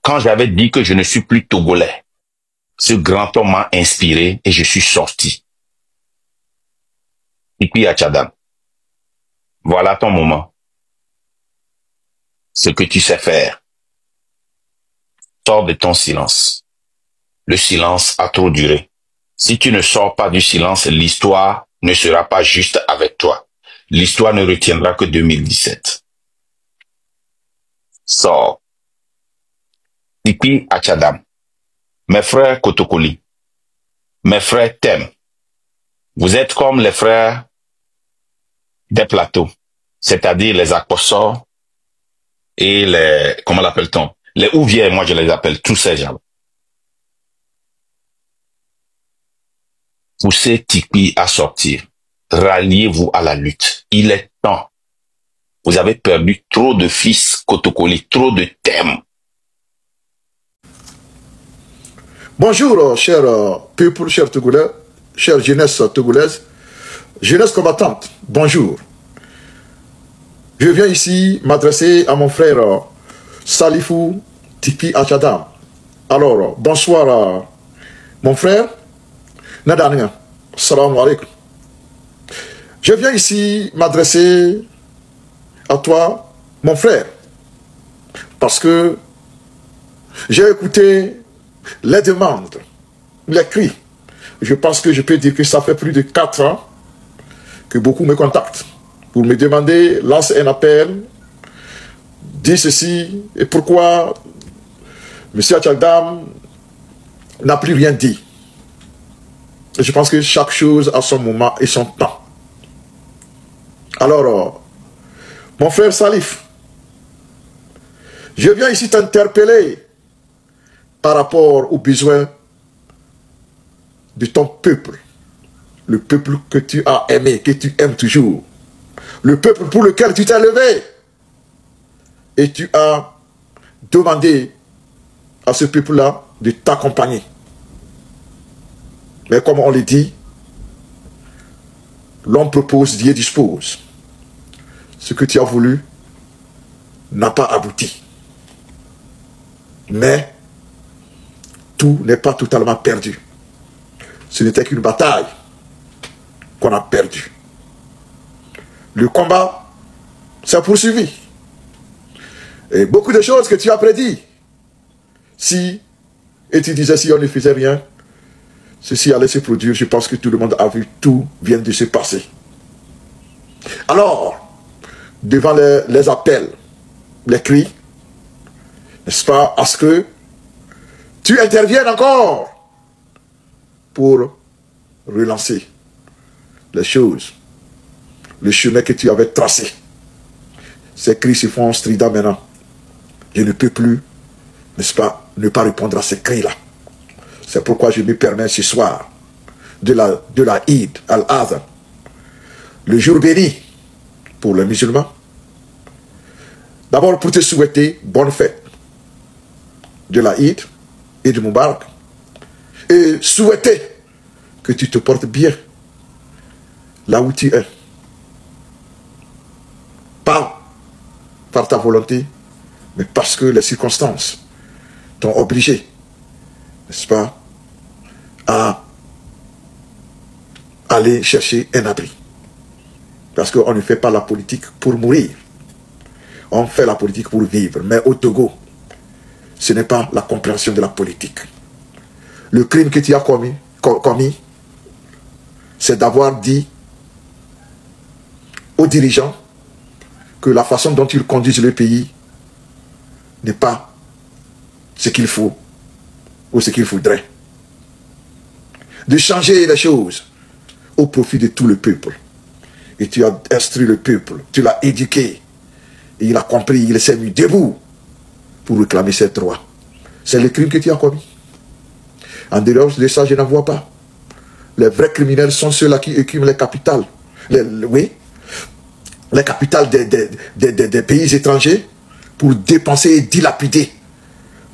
Quand j'avais dit que je ne suis plus togolais, ce grand homme m'a inspiré et je suis sorti. Tikpi Achadam, voilà ton moment. Ce que tu sais faire. Sors de ton silence. Le silence a trop duré. Si tu ne sors pas du silence, l'histoire ne sera pas juste avec toi. L'histoire ne retiendra que 2017. Sors. Tikpi Achadam. Mes frères Kotokoli. Mes frères t'aiment. Vous êtes comme les frères des plateaux, c'est-à-dire les Akposor et les, comment l'appelle-t-on? Les Ouviers, moi je les appelle, tous ces gens. Poussez Tikpi à sortir. Ralliez-vous à la lutte. Il est temps. Vous avez perdu trop de fils Kotokoli, trop de thèmes. Bonjour, cher peuple, cher Togolais, chère jeunesse togolaise, jeunesse combattante, bonjour. Je viens ici m'adresser à mon frère Salifou Tikpi Achadam. Alors, bonsoir mon frère. Nadania, salam alaikum. Je viens ici m'adresser à toi, mon frère, parce que j'ai écouté les demandes, les cris. Je pense que je peux dire que ça fait plus de 4 ans que beaucoup me contactent pour me demander, lance un appel, dis ceci, et pourquoi M. Achadam n'a plus rien dit. Et je pense que chaque chose a son moment et son temps. Alors, mon frère Salif, je viens ici t'interpeller par rapport aux besoins de ton peuple. Le peuple que tu as aimé, que tu aimes toujours. Le peuple pour lequel tu t'es levé. Et tu as demandé à ce peuple-là de t'accompagner. Mais comme on le dit, l'homme propose, Dieu dispose. Ce que tu as voulu n'a pas abouti. Mais tout n'est pas totalement perdu. Ce n'était qu'une bataille qu'on a perdue. Le combat s'est poursuivi. Et beaucoup de choses que tu as prédit. Et tu disais si on ne faisait rien, ceci allait se produire. Je pense que tout le monde a vu, tout vient de se passer. Alors, devant les appels, les cris, n'est-ce pas, à ce que tu interviennes encore pour relancer les choses, le chemin que tu avais tracé. Ces cris se font stridents maintenant. Je ne peux plus, n'est-ce pas, ne pas répondre à ces cris-là. C'est pourquoi je me permets ce soir, de la Eid al-Adha, le jour béni pour les musulmans, d'abord pour te souhaiter bonne fête de la Eid et du Moubarak, et souhaiter que tu te portes bien là où tu es. Pas par ta volonté, mais parce que les circonstances t'ont obligé, n'est-ce pas, à aller chercher un abri. Parce qu'on ne fait pas la politique pour mourir. On fait la politique pour vivre. Mais au Togo, ce n'est pas la compréhension de la politique. Le crime que tu as commis, c'est d'avoir dit aux dirigeants que la façon dont ils conduisent le pays n'est pas ce qu'il faut ou ce qu'il faudrait. De changer les choses au profit de tout le peuple. Et tu as instruit le peuple, tu l'as éduqué. Et il a compris, il s'est mis debout pour réclamer ses droits. C'est le crime que tu as commis. En dehors de ça, je n'en vois pas. Les vrais criminels sont ceux-là qui écument les capitales. Oui, les capitales des pays étrangers pour dépenser et dilapider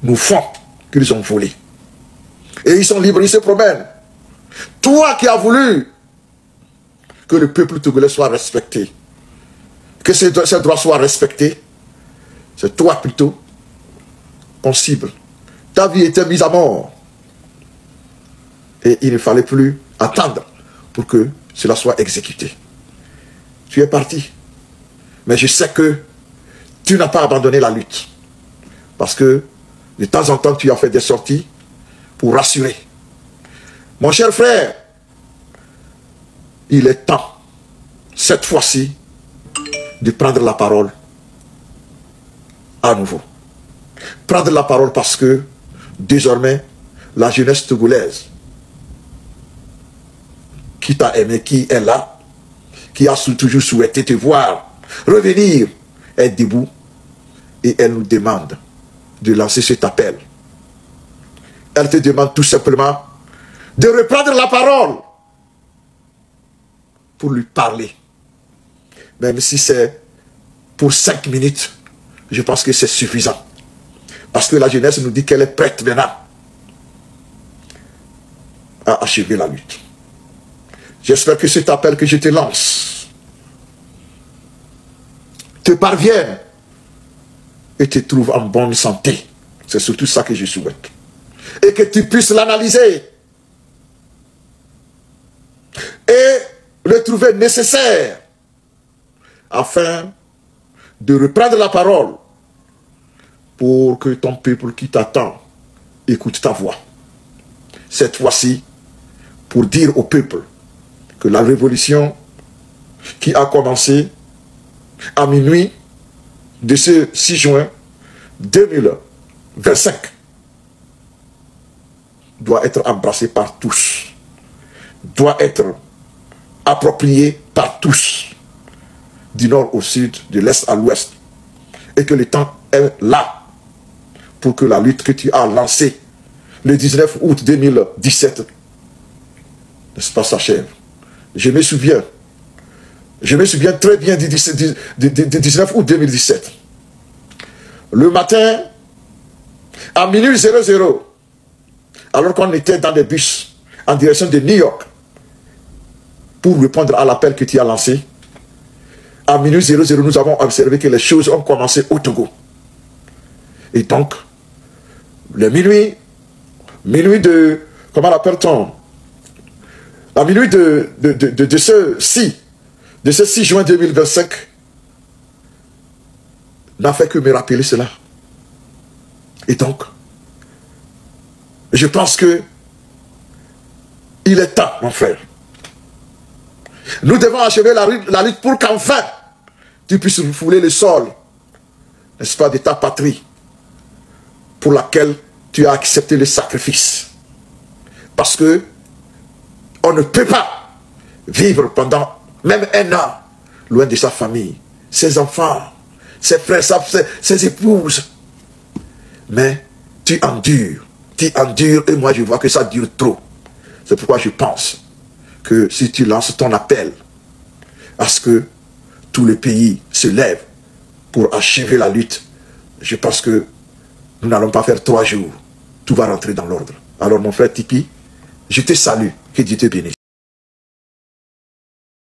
nos fonds qu'ils ont volés. Et ils sont libres, ils se promènent. Toi qui as voulu que le peuple togolais soit respecté, que ses droits soient respectés, c'est toi plutôt qu'on cible Ta vie était mise à mort. Et il ne fallait plus attendre pour que cela soit exécuté. Tu es parti. Mais je sais que tu n'as pas abandonné la lutte. Parce que de temps en temps, tu as fait des sorties pour rassurer. Mon cher frère, il est temps, cette fois-ci, de prendre la parole à nouveau. Prendre la parole parce que, désormais, la jeunesse togolaise, qui t'a aimé, qui est là, qui a toujours souhaité te voir revenir, est debout et elle nous demande de lancer cet appel. Elle te demande tout simplement de reprendre la parole pour lui parler. Même si c'est pour 5 minutes, je pense que c'est suffisant. Parce que la jeunesse nous dit qu'elle est prête maintenant à achever la lutte. J'espère que cet appel que je te lance te parvienne et te trouve en bonne santé. C'est surtout ça que je souhaite. Et que tu puisses l'analyser et le trouver nécessaire afin de reprendre la parole pour que ton peuple qui t'attend écoute ta voix. Cette fois-ci, pour dire au peuple que la révolution qui a commencé à minuit de ce 6 juin 2025 doit être embrassée par tous, doit être appropriée par tous, du nord au sud, de l'est à l'ouest, et que le temps est là pour que la lutte que tu as lancée le 19 août 2017, n'est-ce pas, s'achève. Je me souviens très bien du 19 août 2017. Le matin, à minuit 00, alors qu'on était dans des bus en direction de New York pour répondre à l'appel que tu as lancé, à minuit 00, nous avons observé que les choses ont commencé au Togo. Et donc, le minuit de, comment l'appelle-t-on? La minuit de ce 6 juin 2025 n'a fait que me rappeler cela. Et donc, je pense que il est temps, mon frère. Nous devons achever la lutte pour qu'enfin tu puisses refouler le sol, n'est-ce pas, de ta patrie pour laquelle tu as accepté le sacrifice. Parce que on ne peut pas vivre pendant même 1 an loin de sa famille, ses enfants, ses frères, ses épouses. Mais tu endures et moi je vois que ça dure trop. C'est pourquoi je pense que si tu lances ton appel à ce que tout le pays se lève pour achever la lutte, je pense que nous n'allons pas faire 3 jours. Tout va rentrer dans l'ordre. Alors mon frère Tipi, je te salue. Que Dieu te bénisse.